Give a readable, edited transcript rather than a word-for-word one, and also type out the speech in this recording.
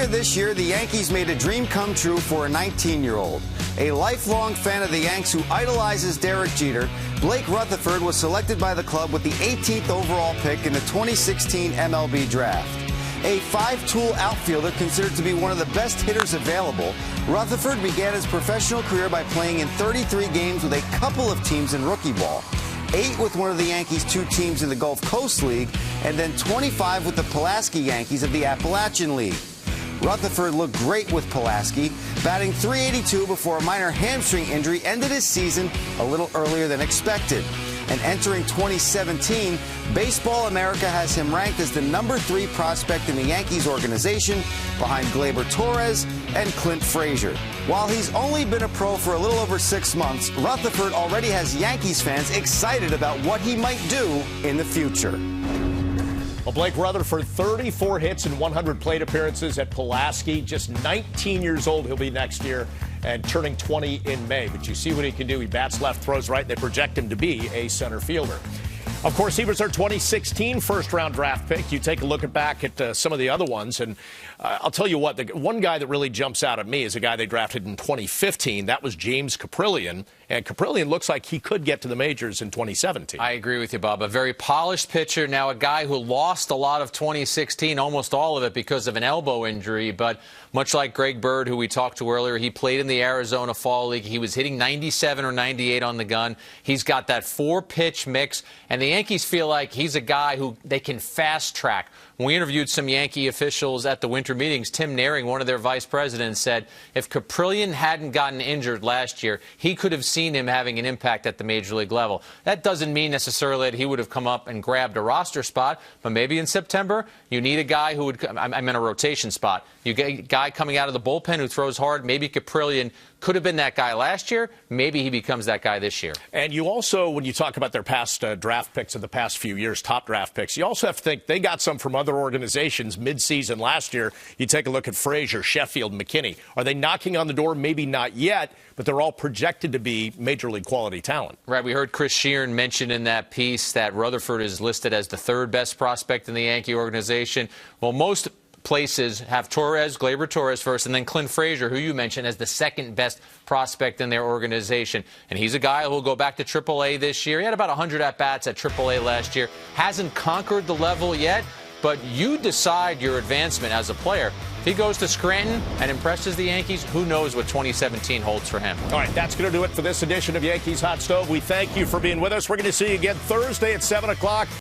Earlier this year, the Yankees made a dream come true for a 19-year-old. A lifelong fan of the Yanks who idolizes Derek Jeter, Blake Rutherford was selected by the club with the 18th overall pick in the 2016 MLB Draft. A five-tool outfielder considered to be one of the best hitters available, Rutherford began his professional career by playing in 33 games with a couple of teams in rookie ball, 8 with one of the Yankees' 2 teams in the Gulf Coast League, and then 25 with the Pulaski Yankees of the Appalachian League. Rutherford looked great with Pulaski, batting .382 before a minor hamstring injury ended his season a little earlier than expected. And entering 2017, Baseball America has him ranked as the number 3 prospect in the Yankees organization, behind Gleyber Torres and Clint Frazier. While he's only been a pro for a little over 6 months, Rutherford already has Yankees fans excited about what he might do in the future. Well, Blake Rutherford, 34 hits and 100 plate appearances at Pulaski. Just 19 years old he'll be next year and turning 20 in May. But you see what he can do. He bats left, throws right. They project him to be a center fielder. Of course, he was our 2016 first-round draft pick. You take a look back at some of the other ones, and I'll tell you what, the one guy that really jumps out at me is a guy they drafted in 2015. That was James Caprillion, and Caprillion looks like he could get to the majors in 2017. I agree with you, Bob. A very polished pitcher. Now a guy who lost a lot of 2016, almost all of it because of an elbow injury, but much like Greg Bird, who we talked to earlier, he played in the Arizona Fall League. He was hitting 97 or 98 on the gun. He's got that 4-pitch mix, and the Yankees feel like he's a guy who they can fast-track. When we interviewed some Yankee officials at the winter meetings, Tim Naring, one of their vice presidents, said if Caprillion hadn't gotten injured last year, he could have seen him having an impact at the major league level. That doesn't mean necessarily that he would have come up and grabbed a roster spot, but maybe in September you need a guy who would, I'm in a rotation spot. You get a guy coming out of the bullpen who throws hard. Maybe Caprillion could have been that guy last year. Maybe he becomes that guy this year. And you also, when you talk about their past draft picks of the past few years, top draft picks, you also have to think they got some from other organizations mid-season last year. You take a look at Frazier, Sheffield, McKinney. Are they knocking on the door? Maybe not yet, but they're all projected to be major league quality talent. Right. We heard Chris Sheeran mention in that piece that Rutherford is listed as the 3rd best prospect in the Yankee organization. Well, most places have Gleyber Torres first, and then Clint Frazier, who you mentioned, as the 2nd best prospect in their organization. And he's a guy who will go back to AAA this year. He had about 100 at-bats at AAA last year. Hasn't conquered the level yet, but you decide your advancement as a player. If he goes to Scranton and impresses the Yankees, who knows what 2017 holds for him. All right, that's going to do it for this edition of Yankees Hot Stove. We thank you for being with us. We're going to see you again Thursday at 7 o'clock.